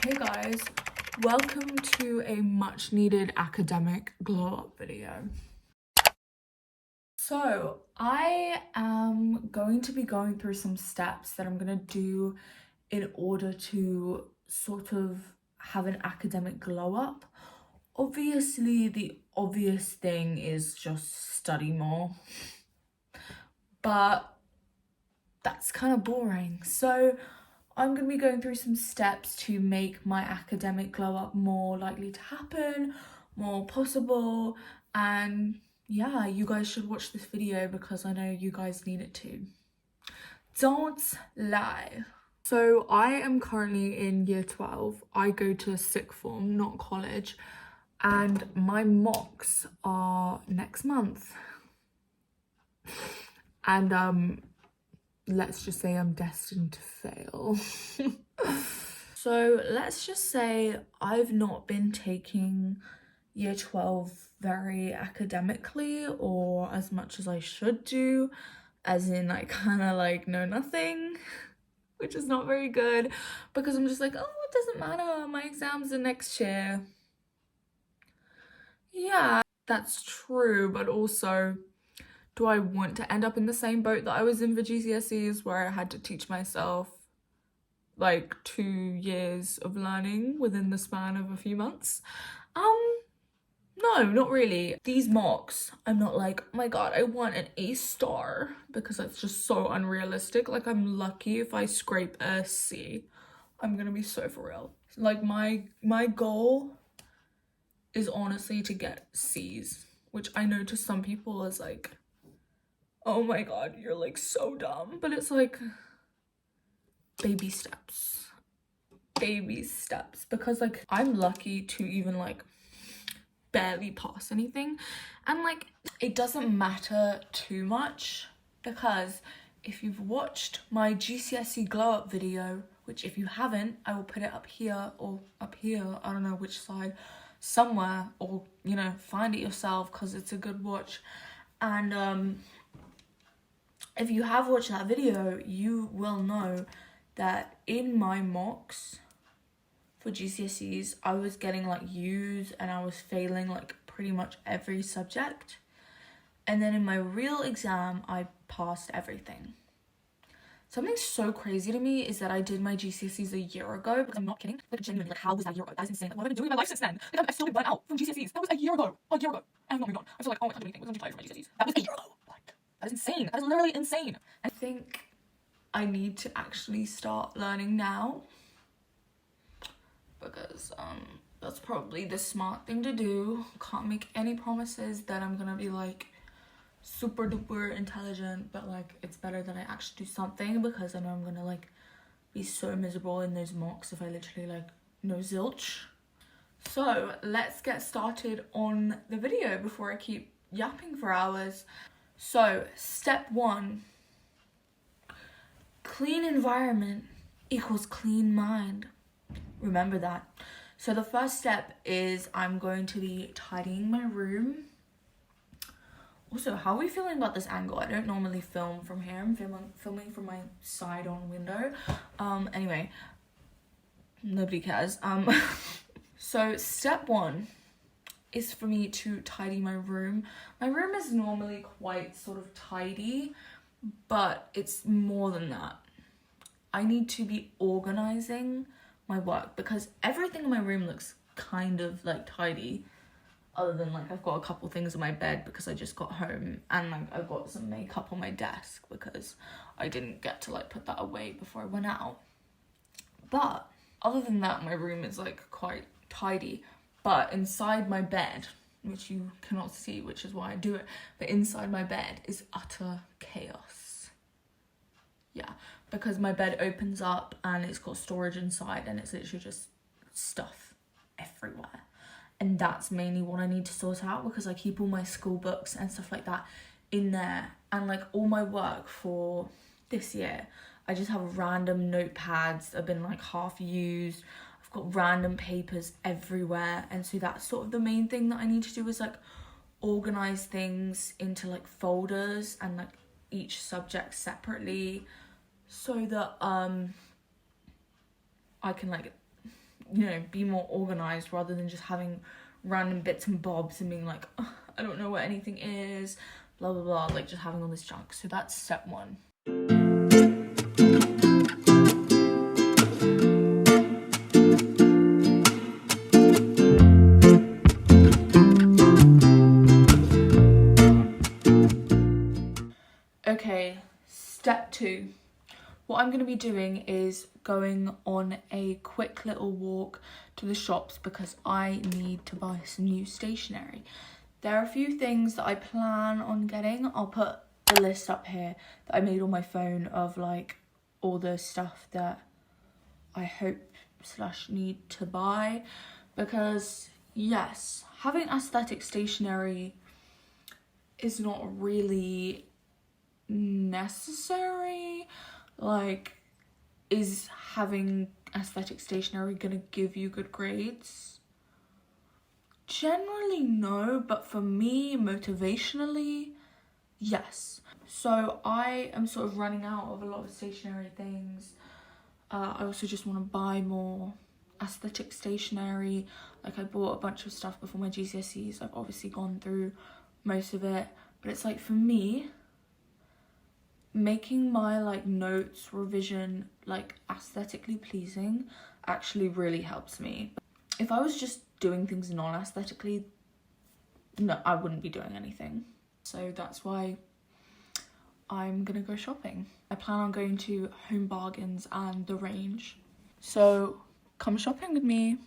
Hey guys, welcome to a much needed academic glow up video. So I am going to be going through some steps that I'm going to do in order to sort of have an academic glow up. Obviously, the obvious thing is just study more, but that's kind of boring. So I'm going to be going through some steps to make my academic glow up more likely to happen, more possible, and yeah, you guys should watch this video because I know you guys need it too. Don't lie. So I am currently in year 12. I go to a sixth form, not college, and my mocks are next month. And let's just say I'm destined to fail. So let's just say I've not been taking year 12 very academically or as much as I should do, as in I kind of like know nothing, which is not very good because I'm just like, oh, it doesn't matter, my exams are next year. Yeah, that's true, but also, do I want to end up in the same boat that I was in for GCSEs where I had to teach myself like 2 years of learning within the span of a few months? No, not really. These mocks, I'm not like, oh my god, I want an A star, because that's just so unrealistic. Like, I'm lucky if I scrape a C. I'm gonna be so for real. Like, my goal is honestly to get C's, which I know to some people is like, oh my god, you're like so dumb. But it's like baby steps. Baby steps. Because like I'm lucky to even like barely pass anything. And like it doesn't matter too much because if you've watched my GCSE glow up video, which if you haven't, I will put it up here or up here, I don't know which side, somewhere, or you know, find it yourself because it's a good watch. And if you have watched that video, you will know that in my mocks for GCSEs, I was getting like U's and I was failing like pretty much every subject. And then in my real exam, I passed everything. Something so crazy to me is that I did my GCSEs a year ago, because I'm not kidding. Like genuinely, like how was that a year ago? That is insane. Like, what have I been doing in my life since then? Like, I've still been burnt out from GCSEs. That was a year ago. A year ago. I have not moved on. I feel like, oh, I can't do anything. I was too tired from my GCSEs. That was a year ago. Like, that is insane. That is literally insane. I think I need to actually start learning now, because that's probably the smart thing to do. Can't make any promises that I'm gonna be like super duper intelligent, but like it's better that I actually do something, because I know I'm gonna like be so miserable in those mocks if I literally like know zilch. So let's get started on the video before I keep yapping for hours. So step 1, clean environment equals clean mind. Remember that. So the first step is I'm going to be tidying my room. Also, how are we feeling about this angle? I don't normally film from here. I'm filming from my side on window. Anyway, nobody cares. So step 1 is for me to tidy my room. My room is normally quite sort of tidy, but it's more than that. I need to be organizing my work because everything in my room looks kind of like tidy, other than like I've got a couple things in my bed because I just got home, and like I've got some makeup on my desk because I didn't get to like put that away before I went out. But other than that, my room is like quite tidy. But inside my bed, which you cannot see, which is why I do it, but inside my bed is utter chaos. Yeah, because my bed opens up and it's got storage inside and it's literally just stuff everywhere. And that's mainly what I need to sort out, because I keep all my school books and stuff like that in there. And like all my work for this year, I just have random notepads that have been like half used. I've got random papers everywhere. And so that's sort of the main thing that I need to do, is like organize things into like folders and like each subject separately, so that I can like you know, be more organized rather than just having random bits and bobs and being like, oh, I don't know what anything is, blah blah blah, like just having all this junk. So that's step one. Okay, step two. What I'm going to be doing is going on a quick little walk to the shops because I need to buy some new stationery. There are a few things that I plan on getting. I'll put a list up here that I made on my phone of like all the stuff that I hope / need to buy, because yes, having aesthetic stationery is not really necessary. Like, is having aesthetic stationery gonna give you good grades? Generally no, but for me, motivationally, yes. So I am sort of running out of a lot of stationery things. I also just want to buy more aesthetic stationery. Like, I bought a bunch of stuff before my GCSEs. I've obviously gone through most of it, but it's like, for me, making my like notes revision like aesthetically pleasing actually really helps me. If I was just doing things non-aesthetically, no, I wouldn't be doing anything. So that's why I'm gonna go shopping. I plan on going to Home Bargains and The Range. So come shopping with me.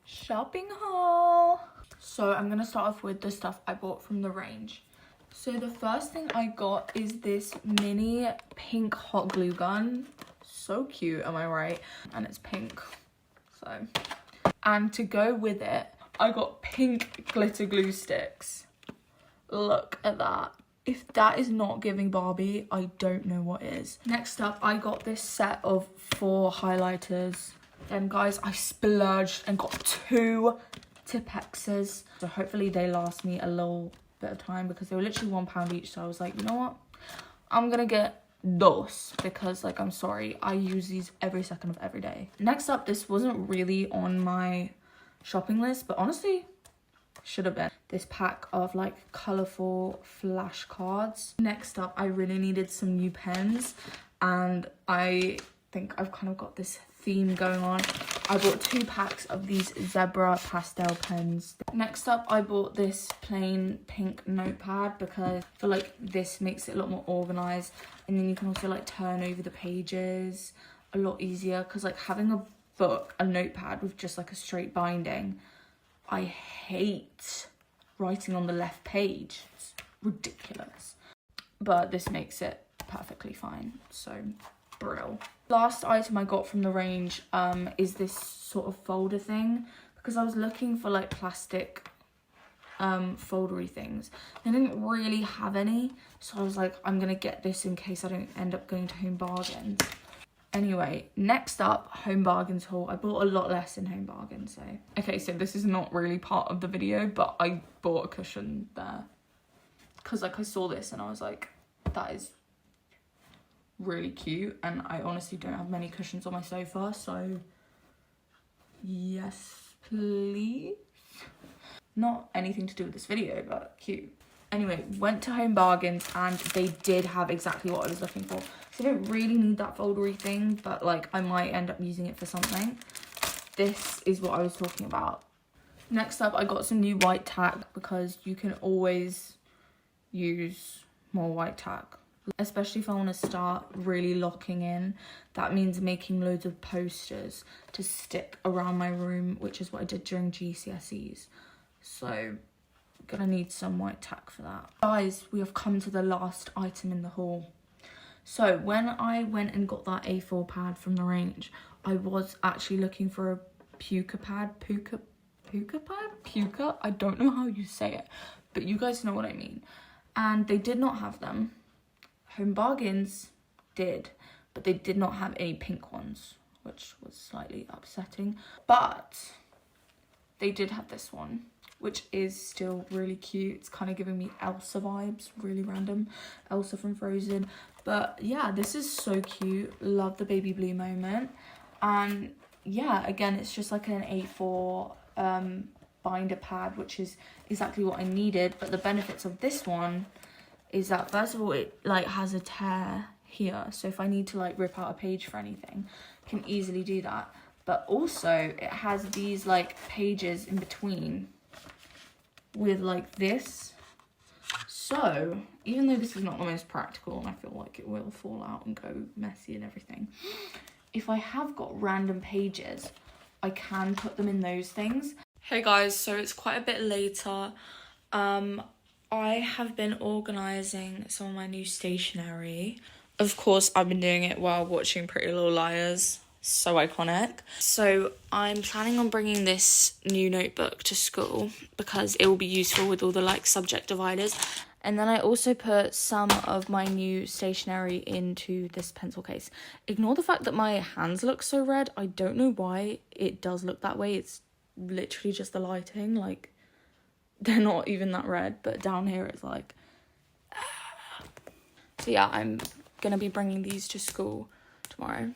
Shopping haul. So I'm gonna start off with the stuff I bought from The Range. So the first thing I got is this mini pink hot glue gun. So cute, am I right? And it's pink, so. And to go with it, I got pink glitter glue sticks. Look at that. If that is not giving Barbie, I don't know what is. Next up, I got this set of 4 highlighters. Then guys, I splurged and got 2 Tipexes. So hopefully they last me a little bit of time because they were literally £1 each. So I was like, you know what? I'm gonna get those because, like, I'm sorry, I use these every second of every day. Next up, this wasn't really on my shopping list, but honestly, should have been. This pack of like colourful flashcards. Next up, I really needed some new pens, and I think I've kind of got this theme going on. I bought 2 packs of these zebra pastel pens. Next up, I bought this plain pink notepad because I feel like this makes it a lot more organised, and then you can also like turn over the pages a lot easier, because like having a notepad with just like a straight binding, I hate writing on the left page. It's ridiculous. But this makes it perfectly fine, so brill. Last item I got from The Range is this sort of folder thing, because I was looking for like plastic foldery things. They didn't really have any, so I was like, I'm gonna get this in case I don't end up going to Home Bargains. Anyway, next up, Home Bargains haul. I bought a lot less in Home Bargains, so. Okay, so this is not really part of the video, but I bought a cushion there. Because like I saw this and I was like, that is really cute. And I honestly don't have many cushions on my sofa, so yes, please. Not anything to do with this video, but cute. Anyway, went to Home Bargains and they did have exactly what I was looking for. So I don't really need that foldery thing, but like I might end up using it for something. This is what I was talking about. Next up, I got some new white tack because you can always use more white tack. Especially if I want to start really locking in. That means making loads of posters to stick around my room, which is what I did during GCSEs. So gonna need some white tack for that. Guys, we have come to the last item in the haul. So when I went and got that A4 pad from The Range, I was actually looking for a puka pad. Puka? I don't know how you say it, but you guys know what I mean. And they did not have them. Home Bargains did, but they did not have any pink ones, which was slightly upsetting. But they did have this one, which is still really cute. It's kind of giving me Elsa vibes, really random. Elsa from Frozen. But yeah, this is so cute. Love the baby blue moment. And yeah, again, it's just like an A4 binder pad, which is exactly what I needed. But the benefits of this one is that, first of all, it like has a tear here. So if I need to like rip out a page for anything, I can easily do that. But also it has these like pages in between with like this. So even though this is not the most practical and I feel like it will fall out and go messy and everything, if I have got random pages, I can put them in those things. Hey guys, so it's quite a bit later. I have been organising some of my new stationery. Of course, I've been doing it while watching Pretty Little Liars. So iconic. So I'm planning on bringing this new notebook to school because it will be useful with all the like subject dividers. And then I also put some of my new stationery into this pencil case. Ignore the fact that my hands look so red. I don't know why it does look that way. It's literally just the lighting. Like, they're not even that red, but down here it's like... So yeah, I'm gonna be bringing these to school tomorrow.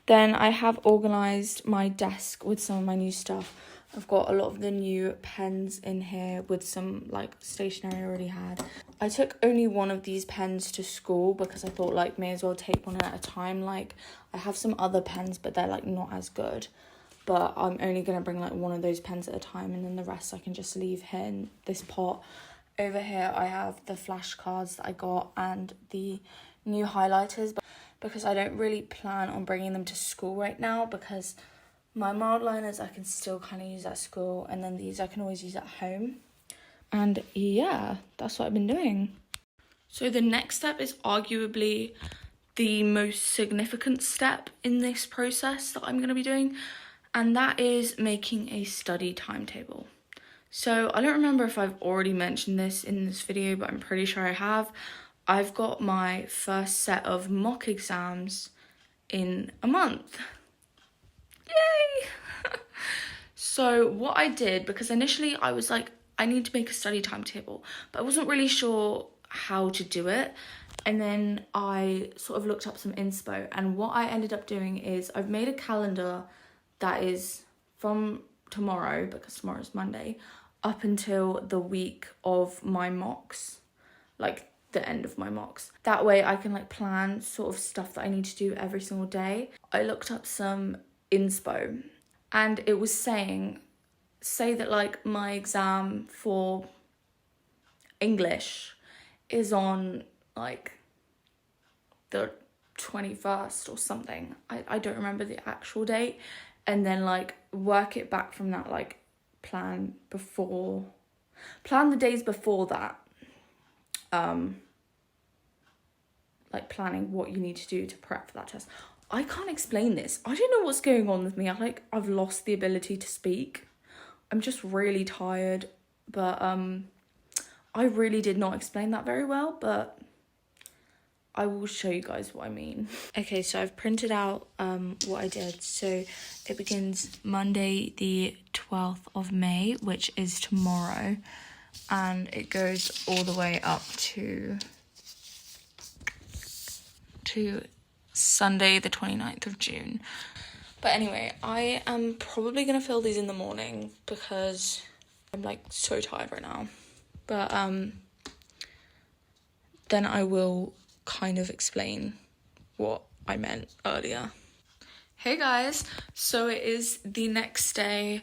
Then I have organised my desk with some of my new stuff. I've got a lot of the new pens in here with some like stationery I already had. I took only one of these pens to school because I thought like may as well take one at a time. Like I have some other pens but they're like not as good. But I'm only going to bring like one of those pens at a time and then the rest I can just leave here in this pot. Over here I have the flashcards that I got and the new highlighters. Because I don't really plan on bringing them to school right now because my mild liners I can still kind of use at school and then these I can always use at home. And yeah, that's what I've been doing. So the next step is arguably the most significant step in this process that I'm going to be doing, and that is making a study timetable. So I don't remember if I've already mentioned this in this video, but I'm pretty sure I have. I've got my first set of mock exams in a month. Yay! So what I did, because initially I was like, I need to make a study timetable, but I wasn't really sure how to do it. And then I sort of looked up some inspo, and what I ended up doing is I've made a calendar that is from tomorrow, because tomorrow's Monday, up until the week of my mocks, like the end of my mocks. That way I can like plan sort of stuff that I need to do every single day. I looked up some inspo and it was say that like my exam for English is on like the 21st or something. I don't remember the actual date. And then like work it back from that, like plan the days before that. Like planning what you need to do to prep for that test. I can't explain this. I don't know what's going on with me. I've lost the ability to speak. I'm just really tired. But I really did not explain that very well, but I will show you guys what I mean. Okay, so I've printed out what I did. So it begins Monday the 12th of May, which is tomorrow. And it goes all the way up to Sunday the 29th of June. But anyway, I am probably going to fill these in the morning because I'm like so tired right now. But then I will kind of explain what I meant earlier. Hey guys, so it is the next day.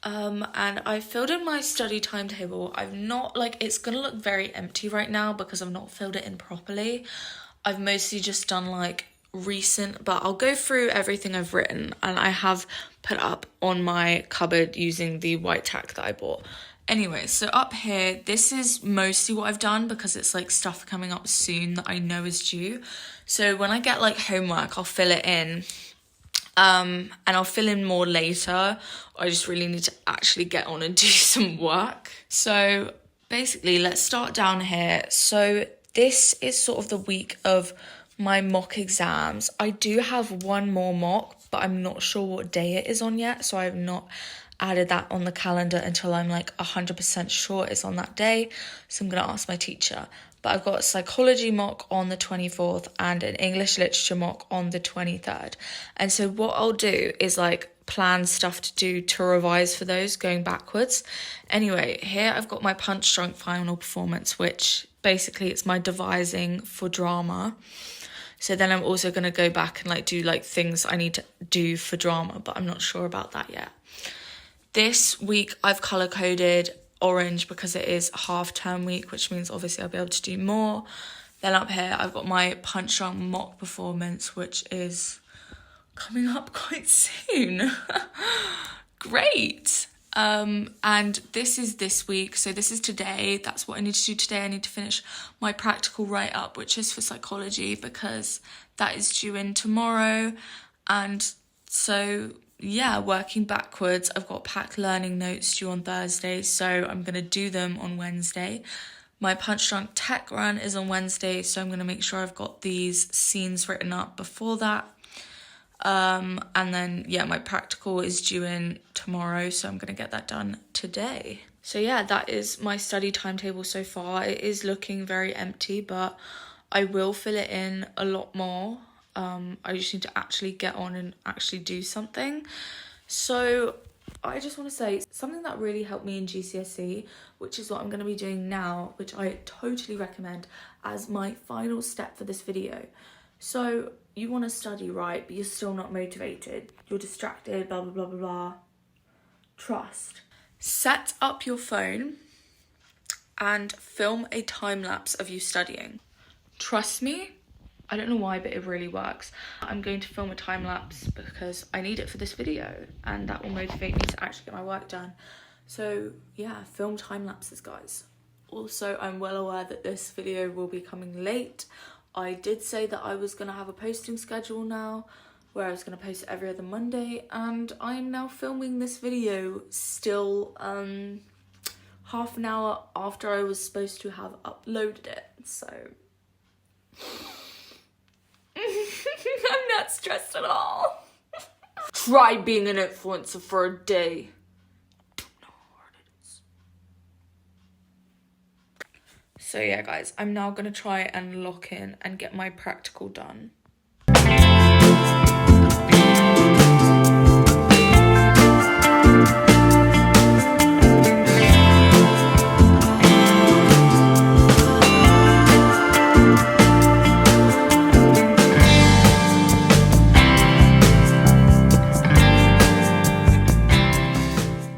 And I filled in my study timetable. I've not, like, it's gonna look very empty right now because I've not filled it in properly. I've mostly just done like recent, but I'll go through everything I've written, and I have put up on my cupboard using the white tack that I bought. Anyway, so up here, this is mostly what I've done because it's like stuff coming up soon that I know is due. So when I get like homework, I'll fill it in. And I'll fill in more later. I just really need to actually get on and do some work. So basically, let's start down here. So this is sort of the week of my mock exams. I do have one more mock, but I'm not sure what day it is on yet, so I've not added that on the calendar until I'm like 100% sure it's on that day. So I'm going to ask my teacher. But I've got a psychology mock on the 24th and an English literature mock on the 23rd. And so what I'll do is like plan stuff to do to revise for those going backwards. Anyway, here I've got my Punch Drunk final performance, which basically it's my devising for drama. So then I'm also going to go back and like do like things I need to do for drama, but I'm not sure about that yet. This week I've color coded orange because it is half-term week, which means obviously I'll be able to do more. Then up here I've got my Punch Drunk mock performance, which is coming up quite soon. Great. And this is this week, so this is today. That's what I need to do today. I need to finish my practical write-up, which is for psychology, because that is due in tomorrow. And so yeah, working backwards, I've got packed learning notes due on Thursday, so I'm going to do them on Wednesday. My Punch Drunk tech run is on Wednesday, so I'm going to make sure I've got these scenes written up before that. And then, yeah, my practical is due in tomorrow, so I'm going to get that done today. So yeah, that is my study timetable so far. It is looking very empty, but I will fill it in a lot more. I just need to actually get on and actually do something. So I just want to say something that really helped me in GCSE, which is what I'm going to be doing now, which I totally recommend as my final step for this video. So you want to study, right, but you're still not motivated. You're distracted, blah, blah, blah, blah, blah. Trust. Set up your phone and film a time lapse of you studying. Trust me, I don't know why, but it really works. I'm going to film a time lapse because I need it for this video, and that will motivate me to actually get my work done. So yeah, film time lapses, guys. Also, I'm well aware that this video will be coming late. I did say that I was going to have a posting schedule now, where I was going to post every other Monday, and I'm now filming this video still half an hour after I was supposed to have uploaded it, so I'm not stressed at all. Try being an influencer for a day. Don't know how hard it is. So yeah, guys, I'm now going to try and lock in and get my practical done.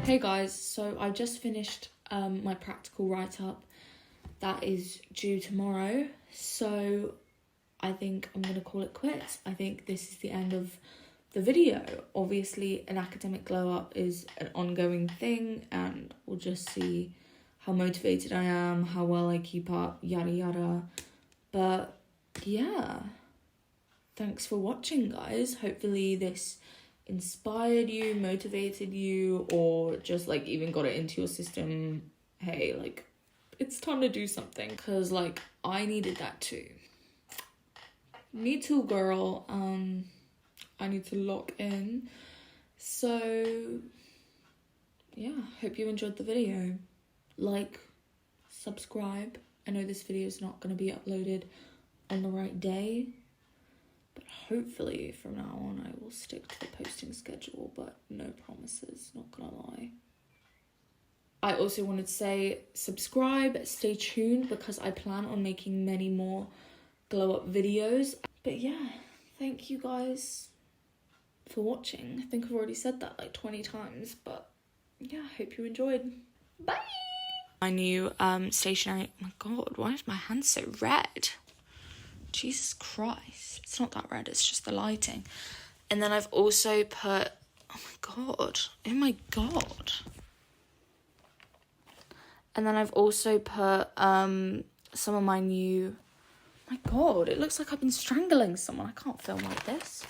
Hey guys, so I just finished my practical write-up. That is due tomorrow, so I think I'm going to call it quits. I think this is the end of the video. Obviously, an academic glow-up is an ongoing thing, and we'll just see how motivated I am, how well I keep up, yada yada. But yeah, thanks for watching, guys. Hopefully this inspired you, motivated you, or just like even got it into your system. Hey, like, it's time to do something, because like I needed that too. Me too, girl. I need to lock in. So yeah, hope you enjoyed the video. Like, subscribe. I know this video is not going to be uploaded on the right day, but hopefully from now on I will stick to the posting schedule, but no promises, not gonna lie. I also wanted to say subscribe, stay tuned, because I plan on making many more glow up videos. But yeah, thank you guys for watching. I think I've already said that like 20 times, but yeah, hope you enjoyed. Bye! My new stationery. Oh my god, why is my hand so red? Jesus Christ. It's not that red, it's just the lighting. And then I've also put, oh my god. And then I've also put some of my new, oh my god, it looks like I've been strangling someone. I can't film like this.